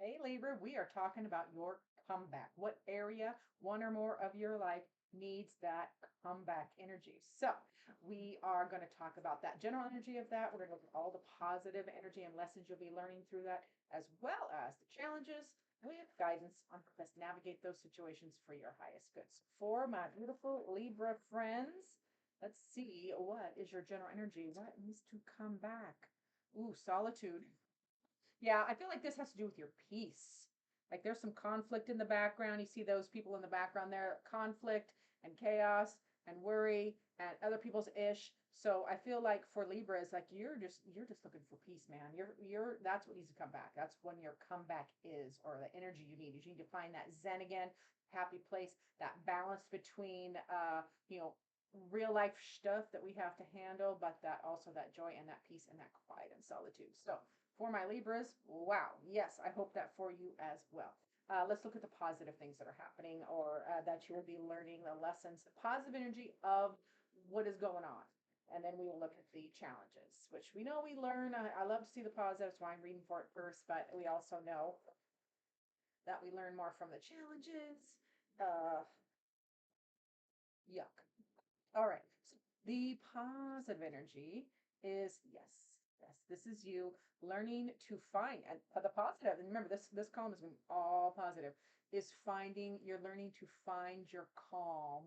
Today, Libra, we are talking about your comeback. What area, one or more of your life, needs that comeback energy? So, we are going to talk about that general energy of that. We're going to look at all the positive energy and lessons you'll be learning through that, as well as the challenges. And we have guidance on how to navigate those situations for your highest good. So for my beautiful Libra friends, let's see, what is your general energy? What needs to come back? Ooh, solitude. Yeah, I feel like this has to do with your peace. Like there's some conflict in the background. You see those people in the background there, conflict and chaos and worry and other people's ish. So I feel like for Libra, it's like you're just looking for peace, man. You're that's what needs to come back. That's when your comeback is, or the energy you need is you need to find that zen again, happy place, that balance between real life stuff that we have to handle, but that also that joy and that peace and that quiet and solitude. So for my Libras, wow, yes, I hope that for you as well. Let's look at the positive things that are happening, or that you will be learning, the lessons, the positive energy of what is going on. And then we will look at the challenges, which we know we learn. I love to see the positives, why I'm reading for it first, but we also know that we learn more from the challenges. Uh, yuck. All right. So the positive energy is yes, yes. This is you learning to find and the positive. And remember, this column is all positive. Is finding. You're learning to find your calm,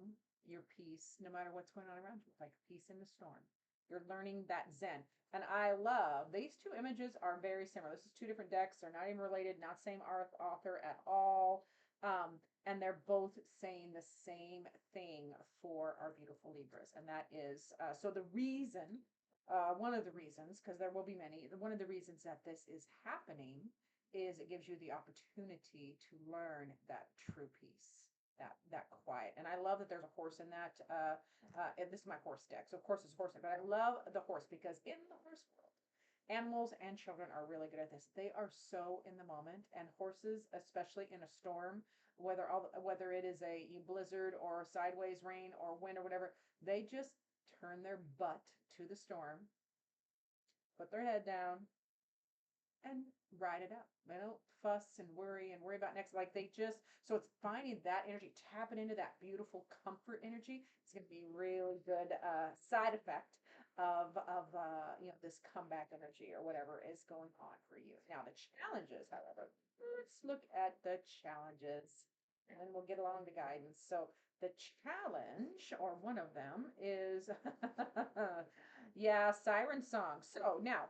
your peace, no matter what's going on around you, like peace in the storm. You're learning that Zen. And I love these two images are very similar. This is two different decks. They're not even related, not same author at all. And they're both saying the same thing for our beautiful Libras. And that is so the reason, one of the reasons, because there will be many, one of the reasons that this is happening is it gives you the opportunity to learn that true peace, that quiet. And I love that there's a horse in that. And this is my horse deck. So of course it's a horse deck, but I love the horse because in the horse world, animals and children are really good at this. They are so in the moment, and horses, especially in a storm, whether it is a blizzard or sideways rain or wind or whatever, they just turn their butt to the storm, put their head down, and ride it out. They don't fuss and worry about next. Like they just, so it's finding that energy, tapping into that beautiful comfort energy. It's going to be really good side effect of this comeback energy or whatever is going on for you. Now the challenges, however, let's look at the challenges, and then we'll get along to guidance. So the challenge, or one of them, is yeah, siren song. So now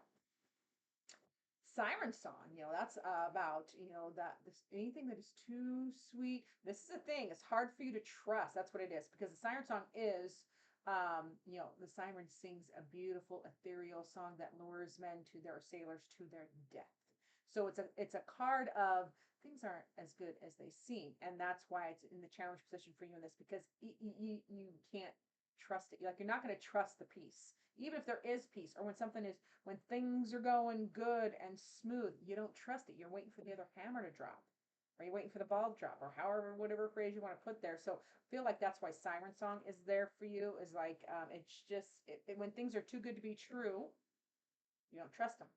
siren song, that's about, that this anything that is too sweet. This is a thing. It's hard for you to trust. That's what it is, because the siren song is, the siren sings a beautiful ethereal song that lures men to their sailors to their death. So it's a card of things aren't as good as they seem, and that's why it's in the challenge position for you in this, because you can't trust it. Like you're not going to trust the peace, even if there is peace, or when things are going good and smooth, you don't trust it. You're waiting for the other hammer to drop, or you're waiting for the ball to drop, or however, whatever phrase you want to put there. So I feel like that's why siren song is there for you, is like, it's just, when things are too good to be true, you don't trust them.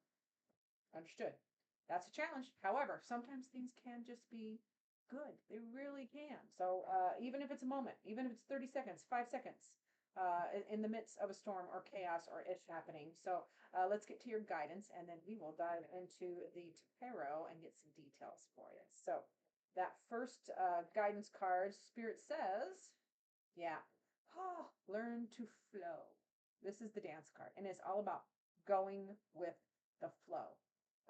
Understood. That's a challenge. However, sometimes things can just be good. They really can. So even if it's a moment, even if it's 30 seconds, 5 seconds, in the midst of a storm or chaos or ish happening. So let's get to your guidance, and then we will dive into the tarot and get some details for you. So that first guidance card, Spirit says, yeah, learn to flow. This is the dance card, and it's all about going with the flow.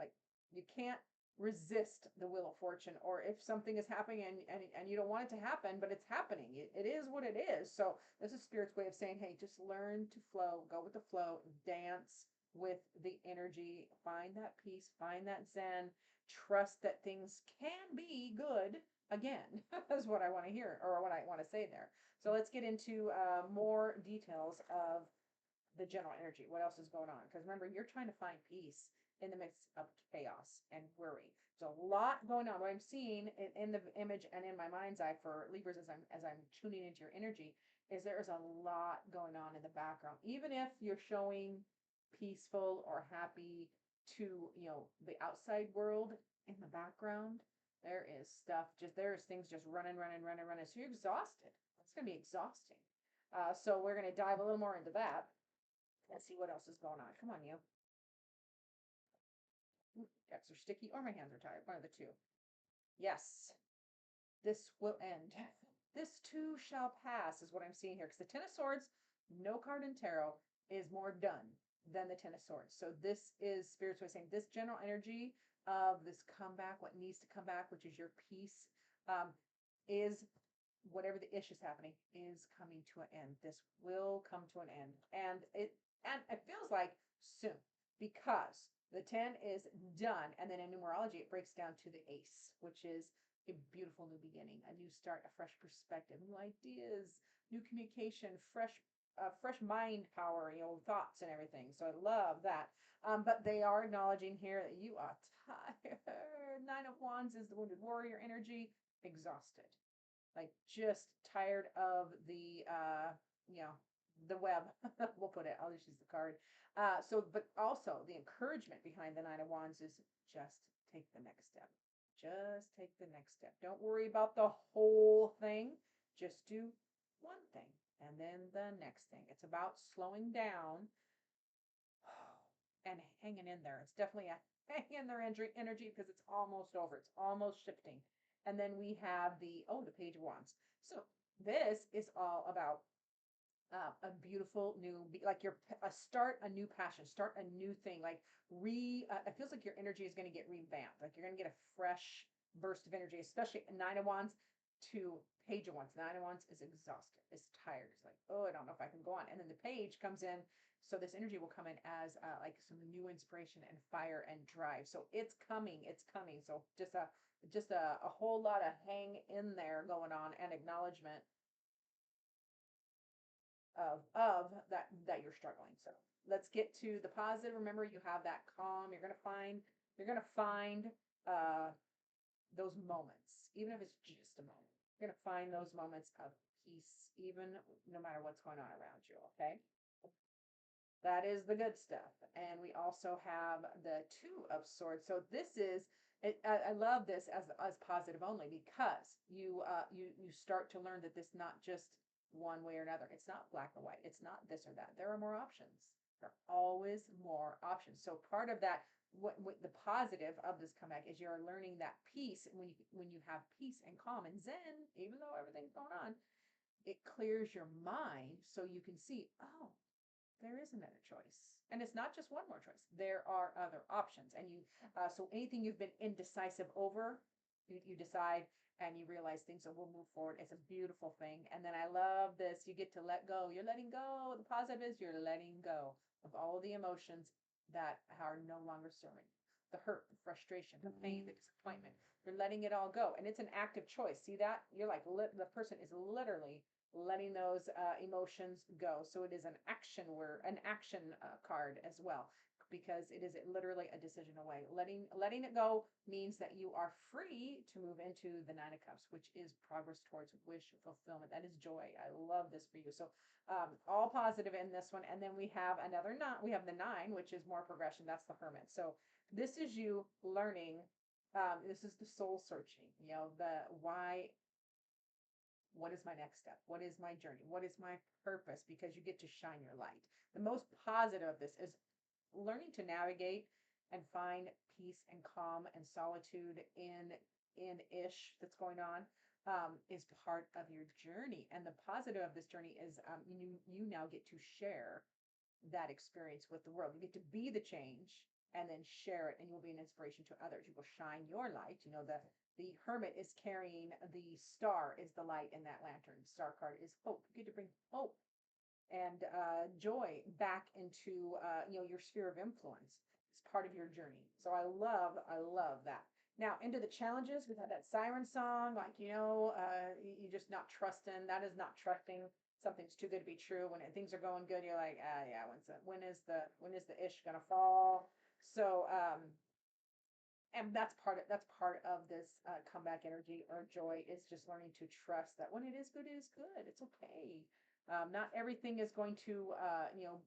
Like you can't resist the wheel of fortune, or if something is happening and you don't want it to happen, but it's happening. It is what it is. So this is Spirit's way of saying, hey, just learn to flow, go with the flow, dance with the energy, find that peace, find that zen, trust that things can be good again. Is what I want to hear, or what I want to say there. So let's get into more details of the general energy. What else is going on? Because remember, you're trying to find peace in the midst of chaos and worry. There's a lot going on. What I'm seeing in the image and in my mind's eye for Libras as I'm tuning into your energy is there is a lot going on in the background. Even if you're showing peaceful or happy to the outside world, in the background, there is stuff there's things just running, running, running, running. So you're exhausted. It's going to be exhausting. So we're going to dive a little more into that and see what else is going on. Come on, you. Decks are sticky or my hands are tired. One of the two. Yes, this will end. This too shall pass is what I'm seeing here. Because the Ten of Swords, no card in tarot, is more done than the Ten of Swords. So this is Spirit's way saying this general energy of this comeback, what needs to come back, which is your peace, is whatever the ish is happening is coming to an end. This will come to an end. And it feels like soon, because the 10 is done. And then in numerology, it breaks down to the ace, which is a beautiful new beginning, a new start, a fresh perspective, new ideas, new communication, fresh mind power, thoughts and everything. So I love that. But they are acknowledging here that you are tired. Nine of Wands is the wounded warrior energy, exhausted, like just tired of the web. We'll put it. I'll just use the card. But also the encouragement behind the Nine of Wands is just take the next step. Just take the next step. Don't worry about the whole thing. Just do one thing and then the next thing. It's about slowing down and hanging in there. It's definitely a hang in there energy because it's almost over. It's almost shifting. And then we have the Page of Wands. So this is all about a beautiful new, like start a new passion, start a new thing. Like it feels like your energy is going to get revamped. Like you're going to get a fresh burst of energy, especially Nine of Wands to Page of Wands. Nine of Wands is exhausted, is tired. It's like, oh, I don't know if I can go on. And then the Page comes in. So this energy will come in as like some new inspiration and fire and drive. So it's coming. It's coming. So just a whole lot of hang in there going on and acknowledgement of that you're struggling. So let's get to the positive. Remember, you have that calm. You're gonna find those moments, even if it's just a moment. You're gonna find those moments of peace, even no matter what's going on around you. Okay. That is the good stuff. And we also have the Two of Swords. So this is, I love this as positive only, because you start to learn that this not just one way or another. It's not black or white. It's not this or that. There are more options. There are always more options. So part of that, what the positive of this comeback is you're learning that peace. And when you have peace and calm and zen, even though everything's going on, it clears your mind so you can see, oh, there is another choice. And it's not just one more choice. There are other options. And so anything you've been indecisive over, you decide and you realize things will move forward. It's a beautiful thing. And then I love this. You get to let go. You're letting go. The positive is you're letting go of all the emotions that are no longer serving. The hurt, the frustration, the pain, the disappointment. You're letting it all go. And it's an active choice. See that? You're like, the person is literally letting those emotions go. So it is an action card as well, because it is literally a decision away. Letting it go means that you are free to move into the Nine of Cups, which is progress towards wish fulfillment. That is joy. I love this for you. So all positive in this one. And then we have another nine. We have the 9, which is more progression. That's the Hermit. So this is you learning. This is the soul searching. The why. What is my next step? What is my journey? What is my purpose? Because you get to shine your light. The most positive of this is learning to navigate and find peace and calm and solitude in ish that's going on, is part of your journey. And the positive of this journey is you now get to share that experience with the world. You get to be the change and then share it, and you'll be an inspiration to others. You will shine your light. The Hermit is carrying the star, is the light in that lantern. Star card is hope. You get to bring hope and joy back into your sphere of influence. It's part of your journey. So I love that. Now into the challenges, we've had that siren song, like you just not trusting. That is not trusting. Something's too good to be true. When things are going good, you're like, yeah, when is the ish gonna fall? So and that's part of this comeback energy or joy, is just learning to trust that when it is good, it is good. It's okay. Not everything is going to,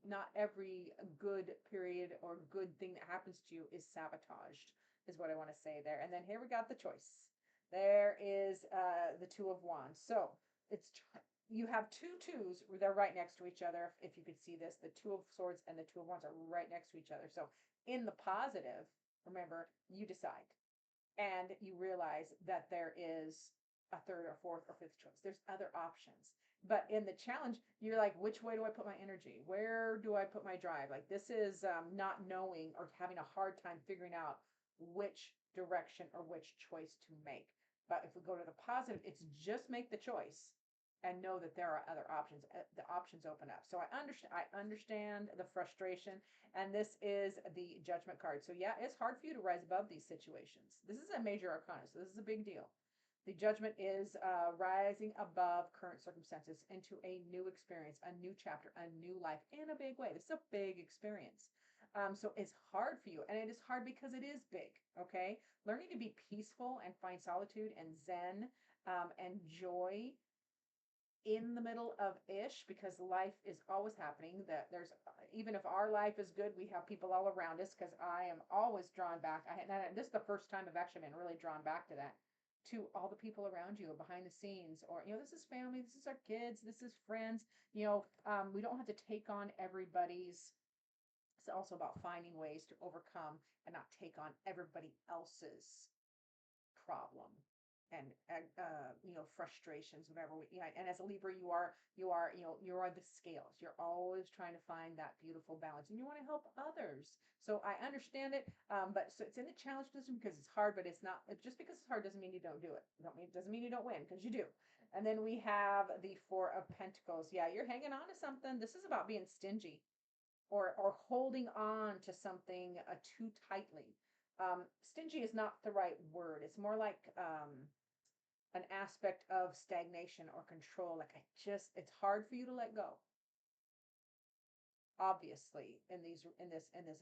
not every good period or good thing that happens to you is sabotaged. is what I want to say there. And then here we got the choice. There is the Two of Wands. So it's you have two twos. They're right next to each other. If you could see this, the Two of Swords and the Two of Wands are right next to each other. So in the positive, remember, you decide and you realize that there is a third or fourth or fifth choice. There's other options. But in the challenge, you're like, which way do I put my energy? Where do I put my drive? Like, this is not knowing or having a hard time figuring out which direction or which choice to make. But if we go to the positive, it's just make the choice and know that there are other options. The options open up. So I understand the frustration, and this is the Judgment card. So yeah, it's hard for you to rise above these situations. This is a major arcana, so this is a big deal. The Judgment is rising above current circumstances into a new experience, a new chapter, a new life in a big way. This is a big experience. So it's hard for you, and it is hard because it is big. Okay, learning to be peaceful and find solitude and zen and joy in the middle of ish, because life is always happening. That there's even if our life is good, we have people all around us, because I am always drawn back. This is the first time I've actually been really drawn back to that, to all the people around you behind the scenes, or this is family, this is our kids, this is friends. We don't have to take on everybody's. It's also about finding ways to overcome and not take on everybody else's problem and frustrations, whatever. And as a Libra, you are the scales. You're always trying to find that beautiful balance, and you want to help others. So I understand it, but so it's in the challenge position because it's hard, but it's not just because it's hard doesn't mean you don't do it. Doesn't mean you don't win, because you do. And then we have the Four of Pentacles. Yeah, you're hanging on to something. This is about being stingy or holding on to something too tightly. Stingy is not the right word. It's more like an aspect of stagnation or control. Like it's hard for you to let go. Obviously, in this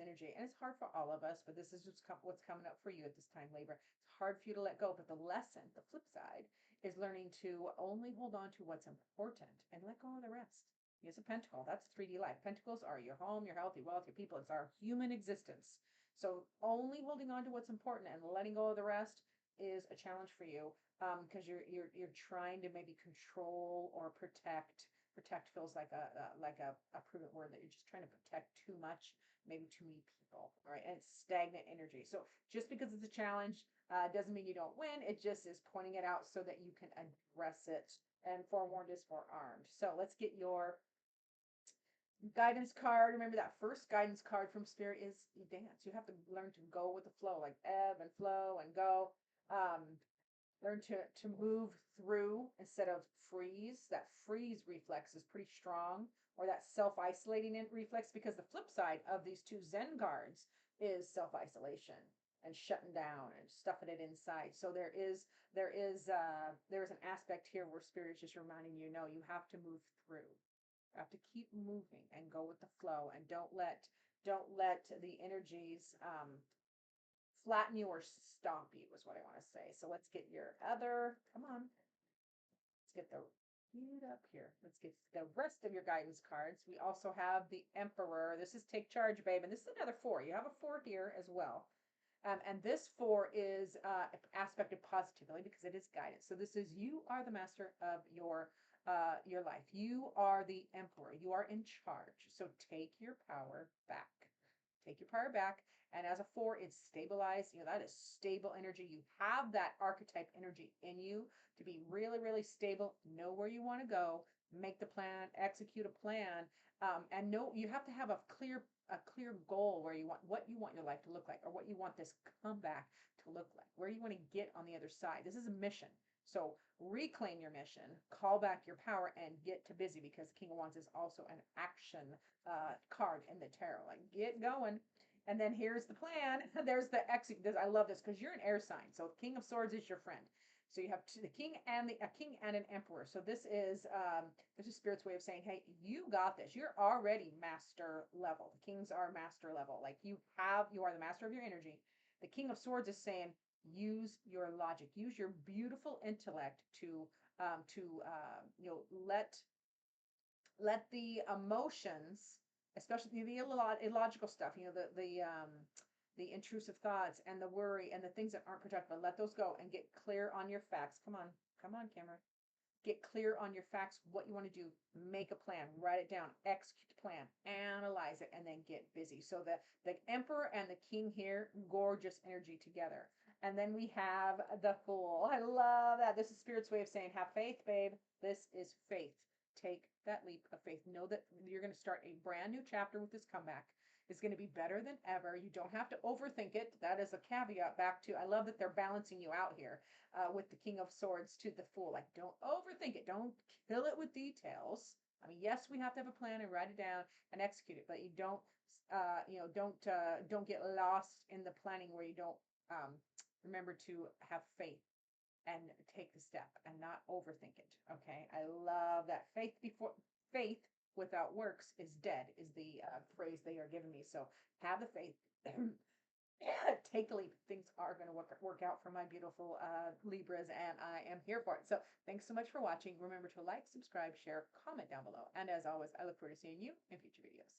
energy, and it's hard for all of us. But this is just what's coming up for you at this time, Libra. It's hard for you to let go. But the lesson, the flip side, is learning to only hold on to what's important and let go of the rest. It's a pentacle. That's 3D life. Pentacles are your home, your health, your wealth, your people. It's our human existence. So only holding on to what's important and letting go of the rest is a challenge for you, because you're trying to maybe control or protect. Protect feels like a prudent word, that you're just trying to protect too much, maybe too many people. All right, and it's stagnant energy. So just because it's a challenge doesn't mean you don't win. It just is pointing it out so that you can address it. And forewarned is forearmed. So let's get your guidance card. Remember, that first guidance card from Spirit is you dance. You have to learn to go with the flow, like ebb and flow and go. Learn to move through instead of freeze. That freeze reflex is pretty strong, or that self-isolating reflex, because the flip side of these two Zen cards is self-isolation and shutting down and stuffing it inside. So there is an aspect here where Spirit is just reminding you, no, you have to move through. You have to keep moving and go with the flow, and don't let the energies flatten you or stop you, is what I want to say. So let's get your other, come on. Let's get the read up here. Let's get the rest of your guidance cards. We also have the Emperor. This is take charge, babe. And this is another four. You have a four here as well. And this four is aspect of positivity, because it is guidance. So this is, you are the master of your life. You are the emperor. You are in charge. So take your power back. Take your power back. And as a four, it's stabilized. That is stable energy. You have that archetype energy in you to be really, really stable. Know where you want to go. Make the plan. Execute a plan. And know you have to have a clear goal, where what you want your life to look like, or what you want this comeback to look like, where you want to get on the other side. This is a mission. So reclaim your mission, call back your power, and get to busy, because King of Wands is also an action card in the tarot. Like, get going. And then here's the plan. There's the execute. I love this, because you're an air sign. So King of Swords is your friend. So you have the king and a king and an emperor. So this is Spirit's way of saying, hey, you got this. You're already master level. The kings are master level. Like, you are the master of your energy. The King of Swords is saying, use your logic, use your beautiful intellect to let the emotions, especially the illogical stuff, the intrusive thoughts and the worry and the things that aren't productive. Let those go and get clear on your facts. Come on, Cameron. Get clear on your facts, what you want to do, make a plan, write it down, execute the plan, analyze it, and then get busy. So the emperor and the king here, gorgeous energy together. And then we have the fool. I love that. This is spirit's way of saying, have faith, babe. This is faith. Take that leap of faith. Know that you're going to start a brand new chapter with this comeback. It's going to be better than ever. You don't have to overthink it. That is a caveat back to, I love that they're balancing you out here with the King of Swords to the Fool. Like, don't overthink it. Don't kill it with details. I mean, yes, we have to have a plan and write it down and execute it, but you don't, don't get lost in the planning where you don't remember to have faith and take the step and not overthink it. Okay, I love that. Faith without works is dead is the phrase they are giving me. So have the faith. Take the leap. Things are going to work out for my beautiful Libras, and I am here for it. So thanks so much for watching. Remember to like, subscribe, share, comment down below. And as always, I look forward to seeing you in future videos.